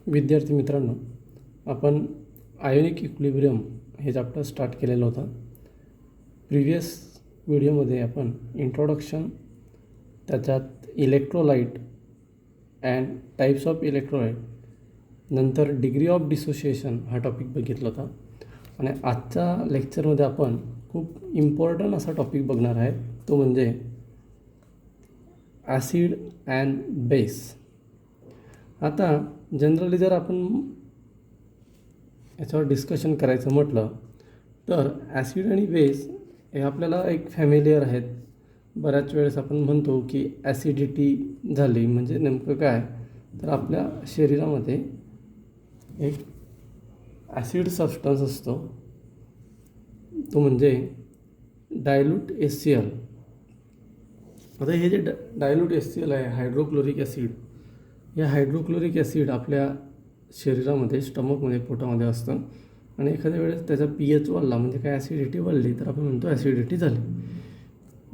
विद्यार्थी मित्रांनो, आपण आयोनिक इक्विलिब्रियम हे चॅप्टर स्टार्ट केलेलं होतं. प्रिव्हियस व्हिडिओमध्ये आपण इंट्रोडक्शन, त्याच्यात electrolyte and types of electrolyte, नंतर डिग्री ऑफ डिसोसिएशन हा टॉपिक बघितला होता. आणि आजच्या लेक्चरमध्ये आपण खूप इम्पॉर्टंट असा टॉपिक बघणार आहे, तो म्हणजे ॲसिड अँड बेस. आता जनरली जर आपण याच्यावर डिस्कशन करायचं म्हटलं तर ॲसिड आणि बेस हे आपल्याला एक फॅमिलियर आहेत. बऱ्याच वेळेस आपण म्हणतो की ॲसिडिटी झाली म्हणजे नेमकं काय, तर आपल्या शरीरामध्ये एक ॲसिड सबस्टन्स असतो, तो म्हणजे डायल्यूट HCl. आता हे जे डायल्यूट HCl आहे, हायड्रोक्लोरिक ॲसिड, या हायड्रोक्लोरिक ॲसिड आपल्या शरीरामध्ये, स्टमकमध्ये, पोटामध्ये असतं. आणि एखाद्या वेळेस त्याचा pH वाढला म्हणजे काय, ॲसिडिटी वाढली, तर आपण म्हणतो ॲसिडिटी झाली.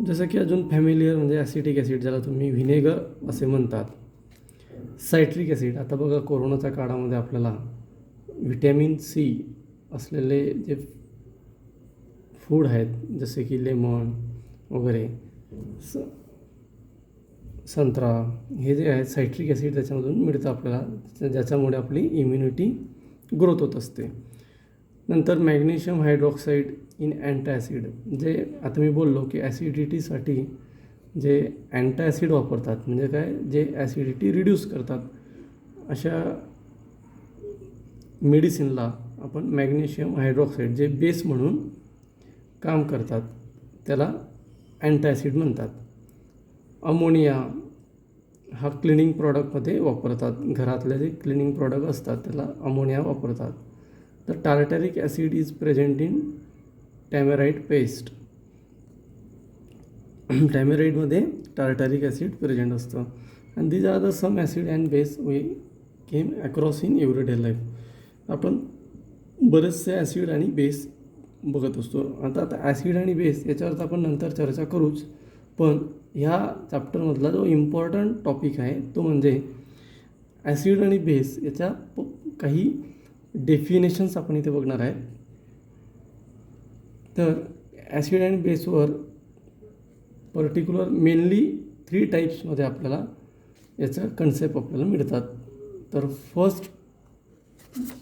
जसं की अजून फॅमिलियर म्हणजे ॲसिटिक ॲसिड, ज्याला तुम्ही व्हिनेगर असे म्हणतात. सायट्रिक ॲसिड, आता बघा कोरोनाच्या काळामध्ये आपल्याला व्हिटॅमिन C असलेले जे फूड आहेत, जसे की लेमन वगैरे, संत्रा, हे जे आहेत सायट्रिक ॲसिड त्याच्यामधून मिळतं आपल्याला, ज्याच्यामुळे आपली इम्युनिटी ग्रोथ होत असते. नंतर मॅग्नेशियम हायड्रॉक्साईड इन अँटासिड, जे आता मी बोललो की ॲसिडिटीसाठी जे अँटासिड वापरतात, म्हणजे काय, जे ॲसिडिटी रिड्यूस करतात, अशा मेडिसिनला आपण मॅग्नेशियम हायड्रॉक्साईड, जे बेस म्हणून काम करतात, त्याला अँटासिड म्हणतात. अमोनिया हा क्लिनिंग प्रॉडक्टमध्ये वापरतात. घरातले जे क्लिनिंग प्रॉडक्ट असतात त्याला अमोनिया वापरतात. तर tartaric acid is present in tamarind paste. टॅमेराइडमध्ये टार्टरिक ॲसिड प्रेझेंट असतं. And these are the some acid and base we came across in everyday life. आपण बरेचसे ॲसिड आणि बेस बघत असतो. आता ॲसिड आणि बेस याच्यावर आपण नंतर चर्चा करूच, पण ह्या चॅप्टरमधला जो इम्पॉर्टंट टॉपिक आहे तो म्हणजे ॲसिड आणि बेस याच्या काही डेफिनेशन्स आपण इथे बघणार आहे. तर ॲसिड आणि बेसवर पर्टिक्युलर मेनली 3 टाईप्समध्ये आपल्याला याचा कन्सेप्ट आपल्याला मिळतात. तर फर्स्ट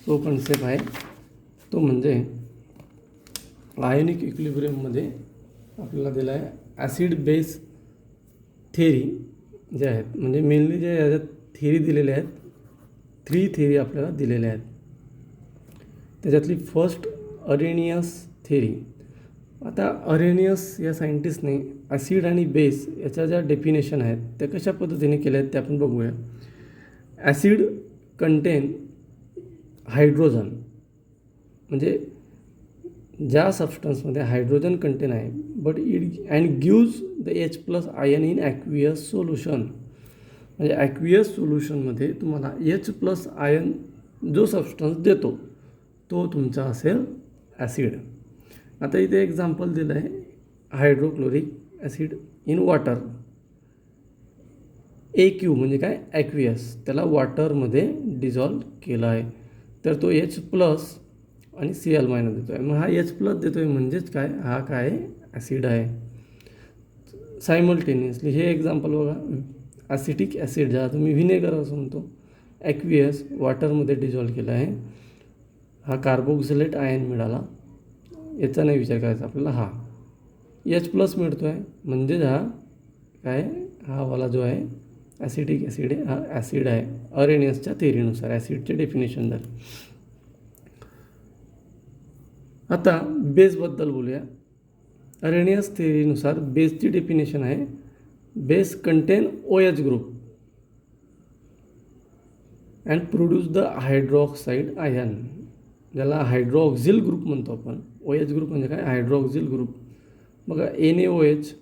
जो कन्सेप्ट आहे तो म्हणजे आयोनिक इक्विलिब्रियममध्ये आपल्याला दिला आहे ॲसिड बेस थेरी जे आहेत, म्हणजे मेनली जे याच्यात थेरी दिलेल्या आहेत, 3 थेरी आपल्याला दिलेल्या आहेत. त्याच्यातली फर्स्ट अरेनियस थेरी. आता अरेनियस या सायंटिस्टने ॲसिड आणि बेस याच्या ज्या डेफिनेशन आहेत त्या कशा पद्धतीने केल्या आहेत ते आपण बघूया. ॲसिड कंटेन हायड्रोजन, म्हणजे ज्या सबस्टन्समध्ये हायड्रोजन कंटेन आहे, but it and gives the H+ ion in aqueous solution. म्हणजे ॲक्वियस सोल्युशनमध्ये तुम्हाला H+ आयन जो सबस्टन्स देतो तो तुमचा असेल ॲसिड. आता इथे एक्झाम्पल दिलं आहे hydrochloric acid in water. AQ म्हणजे काय, ॲक्वियस, त्याला वॉटरमध्ये डिझॉल्व केलं आहे, तर तो H+ आणि Cl- देतो आहे. मग हा H+ देतो आहे म्हणजेच काय, हा काय ॲसिड आहे. सायमल्टेनियसली हे एक्झाम्पल बघा, ॲसिटिक ॲसिड, ज्याला तुम्ही व्हिनेगर असं म्हणतो, ॲक्वियस, वॉटरमध्ये डिझॉल्व केला आहे, हा कार्बोक्सिलेट आयन मिळाला, याचा नाही विचार करायचा आपल्याला, हा H+ मिळतो आहे म्हणजेच हा काय, हा वाला जो आहे ॲसिटिक ॲसिड आहे, हा ॲसिड आहे अरेनियसच्या थेरीनुसार. ॲसिडचे डेफिनेशन झालं. आता बेसबद्दल बोलूया. अरेनियस थेरीनुसार बेसची डेफिनेशन आहे, base content OH group and produce the hydroxide ion, ज्याला हायड्रॉक्झिल ग्रुप म्हणतो आपण. OH ग्रुप म्हणजे काय, हायड्रॉक्झिल ग्रुप. बघा NaOH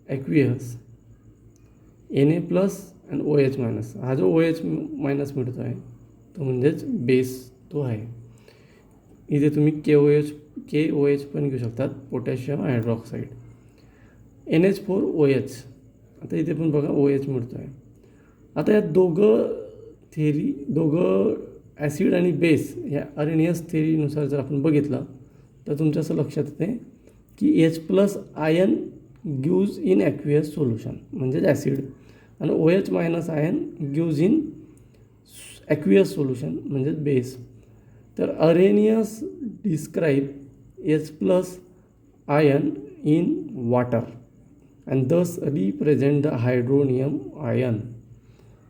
aqueous, Na+ and OH-, हा जो OH- मिळतो आहे तो म्हणजेच बेस तो आहे. इथे तुम्ही KOH पण घेऊ शकतात, पोटॅशियम हायड्रॉक्साईड. NH4OH, आता इथे पण बघा OH मिळतो आहे. आता या दोघं थेरी दोघं ॲसिड आणि बेस या अरेनियस थेरीनुसार जर आपण बघितलं तर तुमच्या असं लक्षात येते की H+ ion gives in aqueous solution म्हणजेच ॲसिड आणि OH- ion gives in aqueous solution म्हणजेच बेस. तर Arrhenius describe H+ ion in water and दस रिप्रेझेंट द हायड्रोनियम आयन.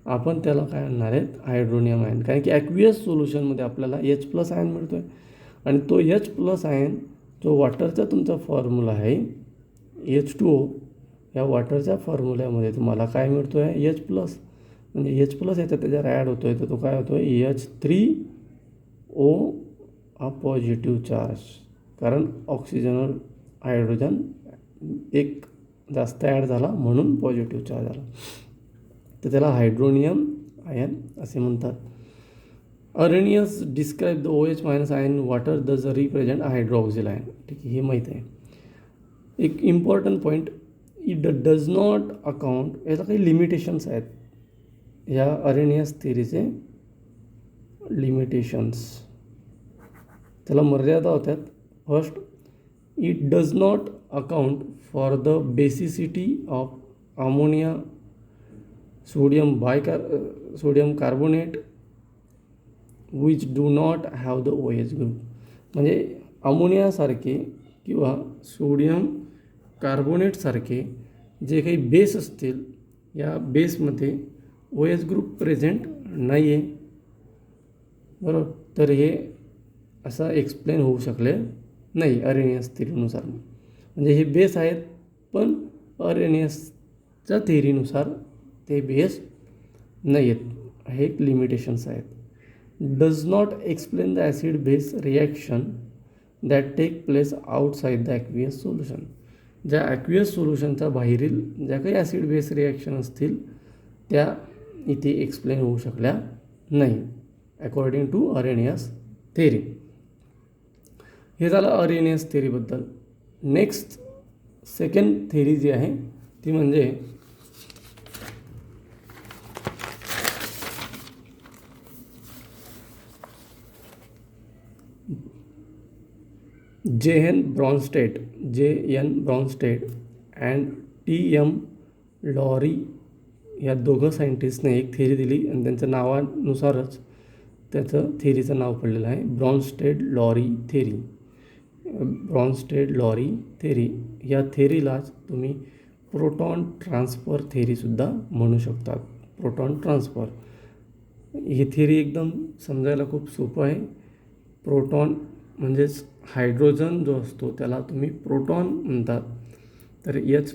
आपण त्याला काय म्हणणार आहेत, हायड्रोनियम आयन, कारण की ॲक्वियस सोल्युशनमध्ये आपल्याला H+ आयन मिळतो आहे आणि तो H+ आयन जो वॉटरचा तुमचा फॉर्म्युला आहे H2O, या वॉटरच्या फॉर्म्युल्यामध्ये तुम्हाला काय मिळतो आहे, H+, म्हणजे H+ याच्यात त्याच्यावर ॲड होतो आहे तर तो काय होतो आहे H3O हा पॉझिटिव्ह चार्ज, कारण ऑक्सिजनवर हायड्रोजन एक जास्त ॲड झाला म्हणून पॉझिटिव्ह चार्ज आला, तर त्याला हायड्रोनियम आयन असे म्हणतात. Arrhenius describe the OH- ion water दस रिप्रेझेंट हायड्रोक्सिल आयन. ठीक आहे, हे माहीत आहे. एक important point, it does not account, याला काही लिमिटेशन्स आहेत, या अरेनियस थेरीचे लिमिटेशन्स, त्याला मर्यादा होत्यात. First, it does not account for the basicity of ammonia, sodium carbonate which do not have the OH group. म्हणजे अमोनियासारखे किंवा सोडियम कार्बोनेटसारखे जे काही बेस असतील, या बेसमध्ये OH ग्रुप प्रेझेंट नाही आहे, बरोबर. तर हे असं एक्सप्लेन होऊ शकले नाही अरेनियस थेरीनुसार. म्हणजे हे बेस आहेत पण अरेनियसच्या थेरीनुसार ते बेस नाही आहेत, हे एक लिमिटेशन्स आहेत. Does not explain the acid base reaction that take place outside the aqueous solution. ज्या ॲक्वियस सोल्युशनच्या बाहेरील ज्या काही ॲसिड बेस रिॲक्शन असतील त्या इथे एक्सप्लेन होऊ शकल्या नाही अकॉर्डिंग टू अरेनियस थेरी. हे झालं अरेनियस थेरीबद्दल. नेक्स्ट सेकंड थेरी जी आहे ती म्हणजे J.N. Bronsted and T.M. Lorry या दोघं सायंटिस्टने एक थेरी दिली आणि त्यांच्या नावानुसारच त्याचं थेरीचं नाव पडलेलं आहे ब्रॉन्स्टेड लॉरी थेरी. या थेरीलाच तुम्ही प्रोटॉन ट्रान्सफर थेरीसुद्धा म्हणू शकतात. प्रोटॉन ट्रान्सफर ही थेरी एकदम समजायला खूप सोपं आहे. प्रोटॉन म्हणजेच हायड्रोजन जो असतो त्याला तुम्ही प्रोटॉन म्हणतात, तर H+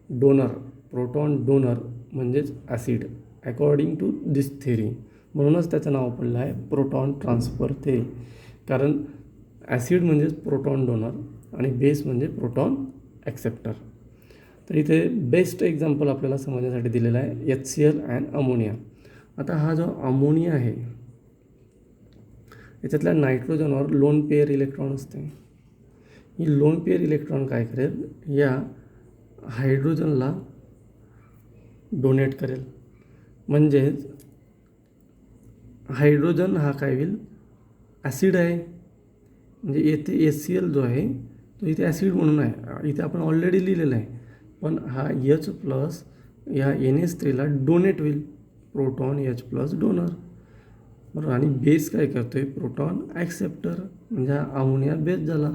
डोनर, प्रोटॉन डोनर म्हणजेच acid according to this theory, म्हणूनच त्याचं नाव पडलं आहे प्रोटॉन ट्रान्सफर थेरी. कारण ॲसिड म्हणजेच प्रोटॉन डोनर आणि बेस म्हणजे प्रोटॉन ॲक्सेप्टर. तर इथे बेस्ट एक्झाम्पल आपल्याला समजण्यासाठी दिलेला आहे HCl अँड अमोनिया. आता हा जो अमोनिया आहे याच्यातल्या नायट्रोजनवर लोन पेअर इलेक्ट्रॉन असते. ही लोन पेअर इलेक्ट्रॉन काय करेल, या हायड्रोजनला डोनेट करेल. म्हणजेच हायड्रोजन हा काय होईल, ॲसिड आहे, म्हणजे येथे HCl जो आहे तो इथे ॲसिड म्हणून आहे, इथे आपण ऑलरेडी लिहिलेलं आहे, पण हा H+ या NH3ला डोनेट होईल, प्रोटॉन H+ डोनर, बरोबर. आणि बेस काय करतो आहे, प्रोटॉन ॲक्सेप्टर, म्हणजे हा अमोनिया बेस झाला.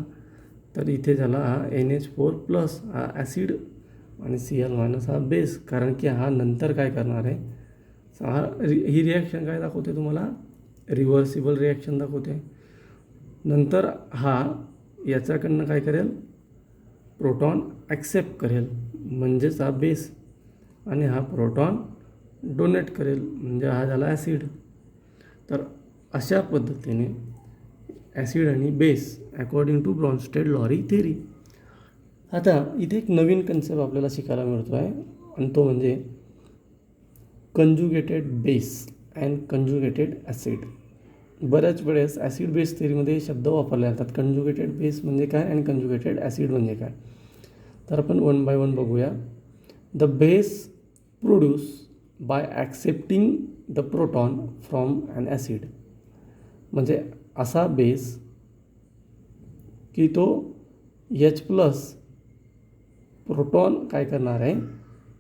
तर इथे झाला हा NH4+ हा ॲसिड आणि Cl- हा बेस, कारण की हा नंतर काय करणार आहे, ही रिॲक्शन काय दाखवते तुम्हाला, रिव्हर्सिबल रिॲक्शन दाखवते. नंतर हा याच्याकडनं काय करेल, प्रोटॉन ॲक्सेप्ट करेल म्हणजेच हा बेस, आणि हा प्रोटॉन डोनेट करेल म्हणजे हा झाला ॲसिड. तर अशा पद्धतीने ॲसिड आणि base according to Bronsted Lowry theory. आता इथे एक नवीन कन्सेप्ट आपल्याला शिकायला मिळतो आहे आणि तो म्हणजे conjugated base and conjugated acid. बऱ्याच वेळेस ॲसिड बेस थेरीमध्ये शब्द वापरले जातात. कंजुगेटेड बेस म्हणजे काय आणि कंजुगेटेड ॲसिड म्हणजे काय, तर आपण वन बाय वन बघूया. The base produce by accepting the proton from an acid. म्हणजे असा बेस की तो H+ प्रोटॉन काय करणार आहे,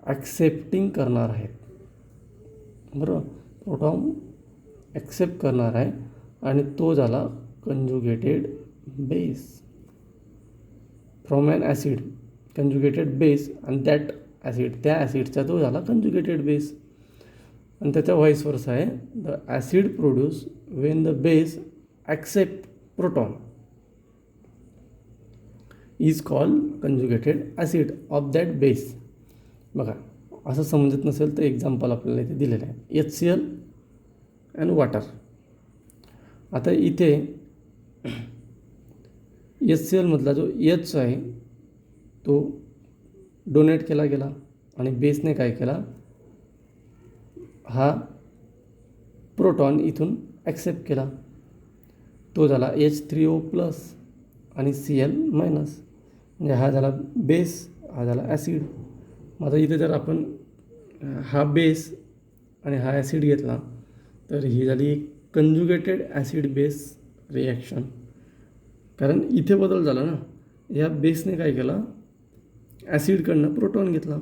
ॲक्सेप्टिंग करणार आहे. बरोबर, प्रोटॉन ॲक्सेप्ट करणार आहे आणि तो झाला conjugated base from an acid. Conjugated base आणि दॅट ॲसिड, त्या ॲसिडचा तो झाला कंजुगेटेड बेस. आणि त्याचा व्हाईस वर्सा आहे, the acid produce Wien the base accept proton is called conjugated acid of that base. बघा, असं समजत नसेल तर एक्झाम्पल आपल्याला इथे दिलेलं आहे, HCl अँड वॉटर. आता इथे HClमधला जो H आहे तो डोनेट केला गेला आणि बेसने काय केला, हा प्रोटॉन इथून ॲक्सेप्ट केला, तो झाला H3O+ आणि Cl-. म्हणजे हा झाला बेस, हा झाला ॲसिड. मग आता इथे जर आपण हा बेस आणि हा ॲसिड घेतला तर ही झाली एक कंजुगेटेड ॲसिड बेस रिॲक्शन. कारण इथे बदल झाला ना, या बेसने काय केलं, ॲसिडकडनं प्रोटॉन घेतला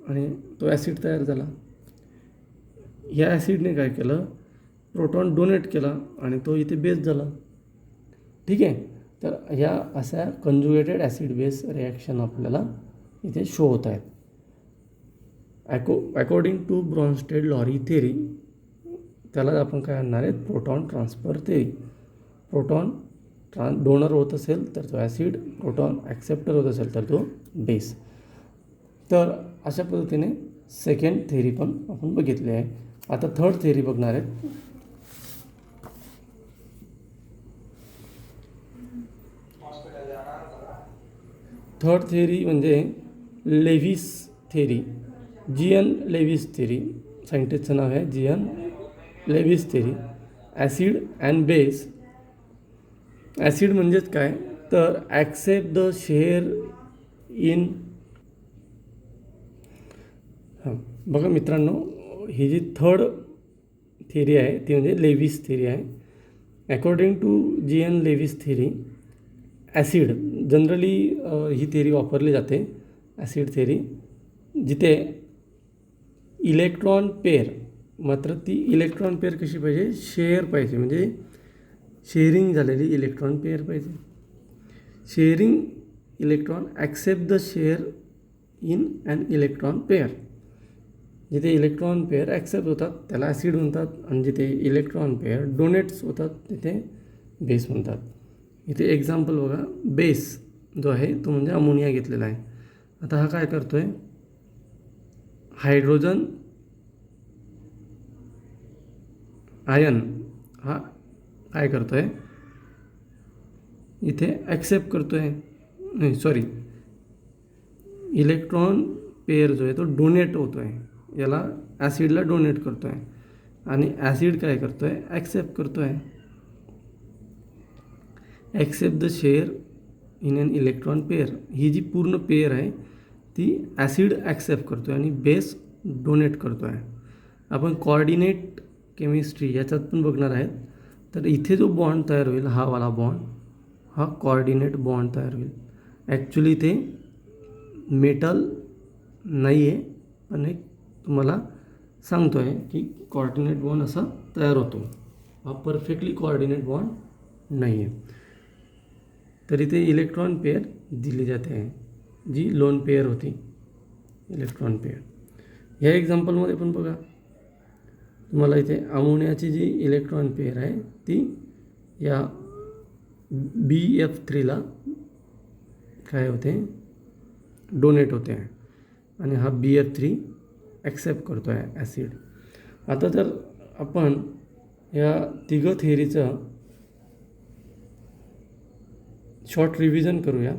आणि तो ॲसिड तयार झाला. या ॲसिडने काय केलं, प्रोटॉन डोनेट केला आणि तो इथे बेस झाला. ठीक आहे. तर ह्या अशा कंजुगेटेड ॲसिड बेस रिॲक्शन आपल्याला इथे शो होत आहेत. According to Bronsted Lowry theory, त्याला आपण काय आणणार आहे, proton transfer theory. Proton donor होत असेल तर तो ॲसिड, प्रोटॉन ॲक्सेप्टर होत असेल तर तो बेस. तर अशा पद्धतीने सेकंड थेरी पण आपण बघितली आहे. आता थर्ड थेरी बघणार आहेत. थर्ड थेरी म्हणजे Lewis theory, G.N. Lewis theory. सायंटिस्टचं नाव आहे G.N. Lewis theory. Acid and base. Acid म्हणजेच काय, तर ॲक्सेप्ट द शेअर इन. बघा मित्रांनो, ही जी थर्ड थेरी आहे ती म्हणजे लेव्हिस थेरी आहे. According to G.N. Lewis theory, acid generally ही थेरी वापरली जाते, ॲसिड थेरी, जिथे इलेक्ट्रॉन पेअर, मात्र ती इलेक्ट्रॉन पेअर कशी पाहिजे, शेअर पाहिजे, म्हणजे शेअरिंग झालेली इलेक्ट्रॉन पेअर पाहिजे. Sharing electron accept the share in an electron pair. जिथे इलेक्ट्रॉन पेअर ॲक्सेप्ट होतात त्याला ॲसिड म्हणतात आणि जिथे इलेक्ट्रॉन पेअर डोनेट्स होतात तिथे बेस म्हणतात. इथे एक्झाम्पल बघा, बेस जो आहे तो म्हणजे अमोनिया घेतलेला आहे. आता हा काय करतो आहे, हायड्रोजन आयन हा काय करतो आहे, इथे ॲक्सेप्ट करतो आहे, नाही सॉरी, इलेक्ट्रॉन पेअर जो आहे तो डोनेट होतो आहे, याला ॲसिडला डोनेट करतो आहे आणि ॲसिड काय करतो आहे, ॲक्सेप्ट करतो आहे. Accept the share in an electron pair, ही जी पूर्ण पेअर आहे ती ॲसिड ॲक्सेप्ट करतो आहे आणि बेस डोनेट करतो आहे. आपण कॉर्डिनेट केमिस्ट्री याच्यात पण बघणार आहेत. तर इथे जो बॉन्ड तयार होईल, हा वाला बॉन्ड, हा कॉर्डिनेट बॉन्ड तयार होईल. ॲक्च्युली ते मेटल नाही आहे, पण एक तुम्हाला सांगतो आहे की कॉर्डिनेट बॉन्ड असा तयार होतो. हा परफेक्टली कॉर्डिनेट बॉन्ड नाही आहे. तर इथे इलेक्ट्रॉन पेअर दिली जाते आहे, जी लोन पेअर होती, इलेक्ट्रॉन पेअर. ह्या एक्झाम्पलमध्ये पण बघा, तुम्हाला इथे अमोनियाची जी इलेक्ट्रॉन पेअर आहे ती या BF3ला काय होते, डोनेट होते आहे आणि हा BF3 ॲक्सेप्ट करतो आहे ॲसिड. आता जर आपण या तिघं थेरीचं शॉर्ट रिव्हिजन करूया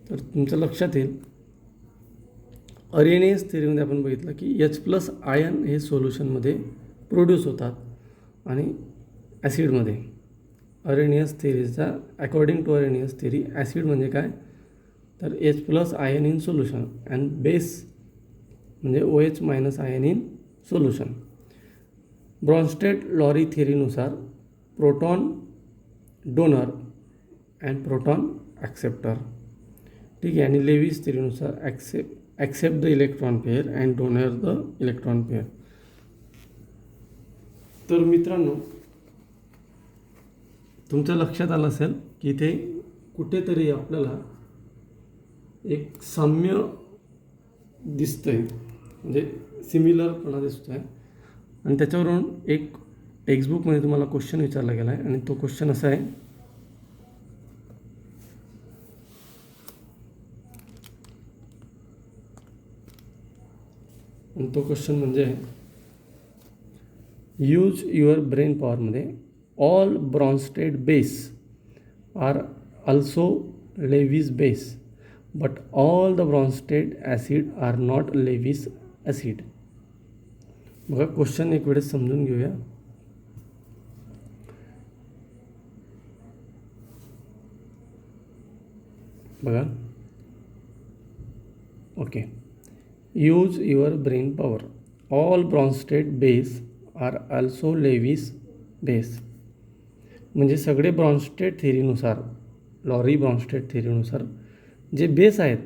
तर तुमचं लक्षात येईल. अरेनियस थेरीमध्ये आपण बघितलं की H+ आयन हे सोल्युशनमध्ये प्रोड्यूस होतात आणि ॲसिडमध्ये. अरेनियस थेरीचा according to Arrhenius theory acid म्हणजे काय, तर H+ ion in solution and base म्हणजे OH- ion in solution. Bronsted Lowry थेरीनुसार proton donor and proton acceptor, ठीक आहे. आणि लेविस थेरीनुसार accept the electron pair and donor the electron pair. तर मित्रांनो, तुमच्या लक्षात आलं असेल की इथे कुठेतरी आपल्याला एक साम्य दिसतंय, म्हणजे सिमिलरपणा दिसतोय. आणि त्याच्यावरून एक टेक्स्टबुकमध्ये तुम्हाला क्वेश्चन विचारला गेला आहे आणि तो क्वेश्चन असा आहे, आणि तो क्वेश्चन म्हणजे यूज युअर ब्रेन पॉवरमध्ये all Bronsted base are also Lewis base but all the Bronsted acid are not Lewis acid. बघा क्वेश्चन एक वेळेस समजून घेऊया. बघा, okay. Use your brain power, all Bronsted base are also Lewis base. म्हणजे सगळे ब्रॉन्स्टेड थेरीनुसार, लॉरी ब्रॉन्स्टेड थेरीनुसार जे बेस आहेत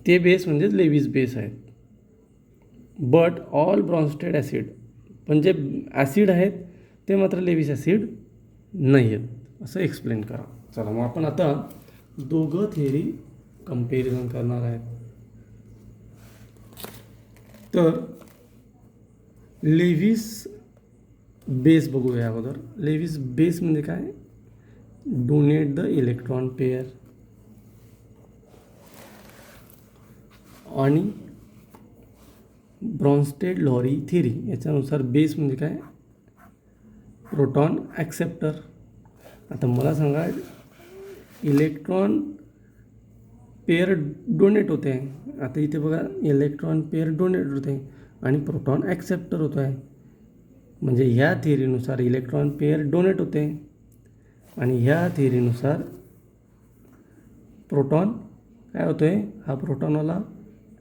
ते बेस म्हणजे लेविस बेस आहेत. बट ऑल ब्रॉन्स्टेड ॲसिड, पण जे ॲसिड आहेत ते मात्र लेविस ॲसिड नाही आहेत, असं एक्सप्लेन करा. चला मग आपण आता दोघं थेरी कंपॅरिझन करणार आहेत. तर लेविस बेस बघूया अगोदर. लेविस बेस म्हणजे काय? Donate the electron pair. आणि ब्रॉन्स्टेड लॉरी थेरी याच्यानुसार बेस म्हणजे काय? Proton acceptor. आता मला सांगा, इलेक्ट्रॉन पेअर डोनेट होते आहे. आता इथे बघा, इलेक्ट्रॉन पेअर डोनेट होते आणि प्रोटॉन ॲक्सेप्टर होतो आहे. म्हणजे ह्या थेरीनुसार इलेक्ट्रॉन पेअर डोनेट होते आणि ह्या थेरीनुसार प्रोटॉन काय होतो आहे? हा प्रोटॉनवाला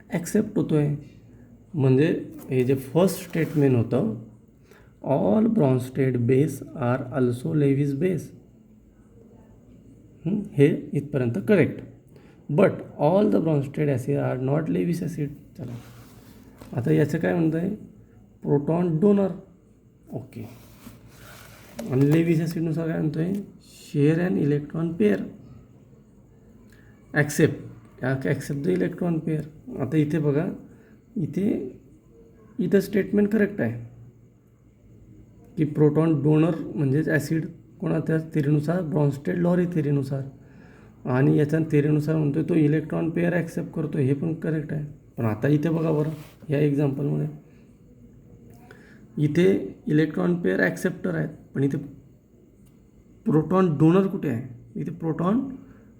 ॲक्सेप्ट होतो आहे. म्हणजे हे जे फर्स्ट स्टेटमेंट होतं, all Bronsted base are also Lewis base, हे इथपर्यंत correct. But all the Bronsted acid are not Lewis acid. चला आता याचं काय म्हणतं आहे? Proton donor. ओके. आणि लेविस ॲसिडनुसार काय म्हणतो आहे? Share and electron pair accept the electron pair. आता इथे बघा, इथं स्टेटमेंट करेक्ट आहे की प्रोटॉन डोनर म्हणजेच ॲसिड कोणाच्या थेरीनुसार? Brønsted Lowry थेरीनुसार. आणि याच्या थेरीनुसार म्हणतो आहे तो इलेक्ट्रॉन पेअर ॲक्सेप्ट करतो, हे पण करेक्ट आहे. पण आता इथे बघा बरं, या एक्झाम्पलमध्ये इथे इलेक्ट्रॉन पेअर ॲक्सेप्टर आहेत, पण इथे प्रोटॉन डोनर कुठे आहे? इथे प्रोटॉन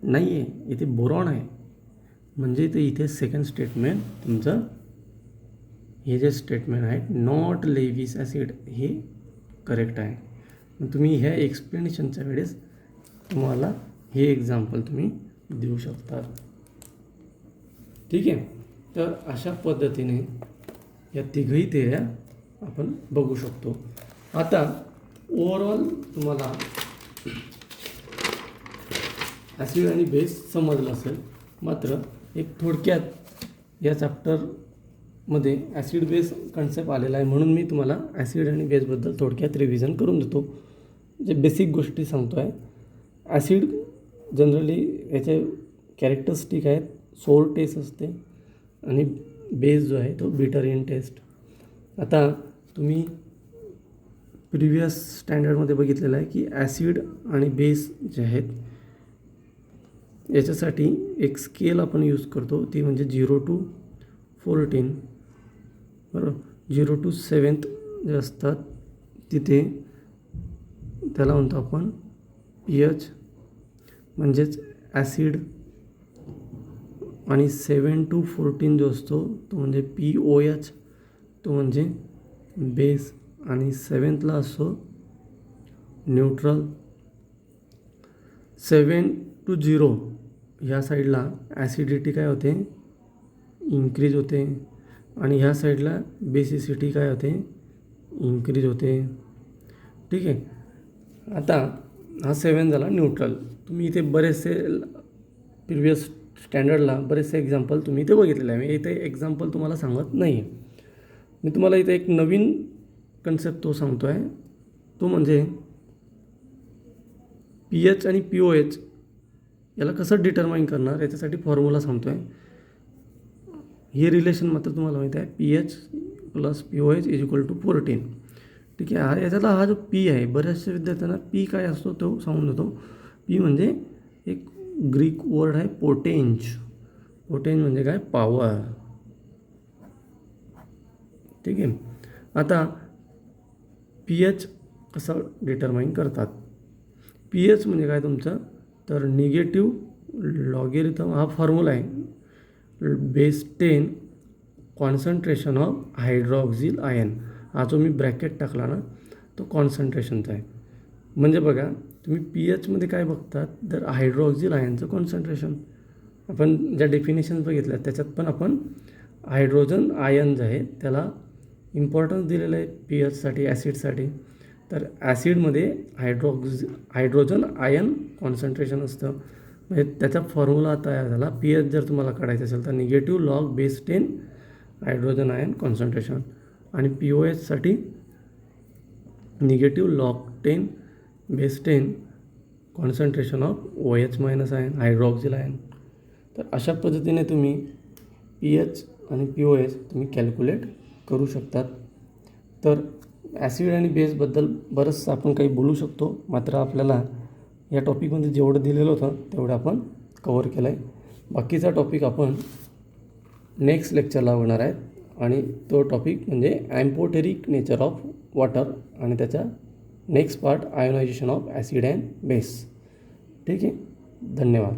नाही आहे, इथे बोरॉन आहे. म्हणजे इथे सेकंड स्टेटमेंट तुमचं, हे जे स्टेटमेंट आहे नॉट लेविस ॲसिड, हे करेक्ट आहे. मग तुम्ही ह्या एक्सप्लेनेशनच्या वेळेस तुम्हाला हे एक्झाम्पल तुम्ही देऊ शकता. ठीक आहे. तर अशा पद्धतीने या तिघही थेऱ्या आपण बघू शकतो. आता ओव्हरऑल तुम्हाला ॲसिड आणि बेस समजलं असेल. मात्र एक थोडक्यात या चॅप्टरमध्ये ॲसिड बेस कन्सेप्ट आलेला आहे, म्हणून मी तुम्हाला ॲसिड आणि बेसबद्दल थोडक्यात रिव्हिजन करून देतो. जे बेसिक गोष्टी सांगतो आहे. ॲसिड जनरली याचे कॅरेक्टरिस्टिक आहेत, सोर टेस्ट असते आणि बेस जो आहे तो बिटर इन टेस्ट. आता तुम्ही प्रिव्हियस स्टँडर्डमध्ये बघितलेलं आहे की ॲसिड आणि बेस जे आहेत याच्यासाठी एक स्केल आपण यूज करतो, ती म्हणजे 0 to 14, बरोबर. 0 to 7 जे असतात तिथे त्याला म्हणतो आपण pH म्हणजेच ॲसिड. आणि 7 to 14 जो असतो तो म्हणजे POH, तो म्हणजे बेस. आणि 7th असतो न्यूट्रल. 7 to 0 ह्या साईडला ॲसिडिटी काय होते? इन्क्रीज होते. आणि ह्या साईडला बेसिसिटी काय होते? इन्क्रीज होते. ठीक आहे. आता हा 7 झाला न्यूट्रल. तुम्ही इथे बरेचसे प्रिव्हियस स्टँडर्डला बरेचसे एक्झाम्पल तुम्ही इथे बघितलेले आहे. मी इथे एक्झाम्पल तुम्हाला सांगत नाही आहे. मी तुम्हाला इथे एक नवीन कन्सेप्ट तो सांगतो आहे, तो म्हणजे pH आणि pOH याला कसं डिटरमाइन करणार याच्यासाठी फॉर्म्युला सांगतो आहे. हे रिलेशन मात्र तुम्हाला माहिती आहे, pH + pOH = 14. ठीक आहे. याच्यातला हा जो P आहे, बऱ्याचशा विद्यार्थ्यांना P काय असतो तो सांगून देतो. P म्हणजे एक ग्रीक वर्ड आहे पोटेंज. पोटेंज म्हणजे काय? पॉवर. ठीक आहे. आता pH कसं डिटरमाइन करतात? pH म्हणजे काय तुमचं? तर निगेटिव्ह लॉगेरिथम हा फॉर्म्युला आहे, बेस 10 कॉन्सन्ट्रेशन ऑफ हायड्रॉक्झिल आयन. हा जो मी ब्रॅकेट टाकला ना, तो कॉन्सन्ट्रेशनचा आहे. म्हणजे बघा, तुम्ही pHमध्ये काय बघतात, तर हायड्रॉक्झिल आयनचं कॉन्सन्ट्रेशन. आपण ज्या डेफिनेशन्स बघितल्या त्याच्यात पण आपण हायड्रोजन आयन जे आहे त्याला इम्पॉर्टन्स दिलेलं आहे pHसाठी, ॲसिडसाठी. तर ॲसिडमध्ये हायड्रोजन आयन कॉन्सन्ट्रेशन असतं. म्हणजे त्याचा फॉर्म्युला तयार झाला. pH जर तुम्हाला काढायचं असेल तर negative log base 10 hydrogen ion concentration, आणि pOHसाठी negative log 10 base 10 concentration of OH- ion, hydroxyl ion. तर अशा पद्धतीने तुम्ही pH आणि pOH तुम्ही कॅल्क्युलेट करू शकतात. तर ॲसिड आणि बेसबद्दल बरंचसं आपण काही बोलू शकतो, मात्र आपल्याला या टॉपिकमध्ये जेवढं दिलेलं होतं तेवढं आपण कवर केलं आहे. बाकीचा टॉपिक आपण नेक्स्ट लेक्चरला होणार आहे, आणि तो टॉपिक म्हणजे ॲम्फोटेरिक नेचर ऑफ वॉटर, आणि त्याचा next part ionization of acid and base. ठीक आहे. धन्यवाद.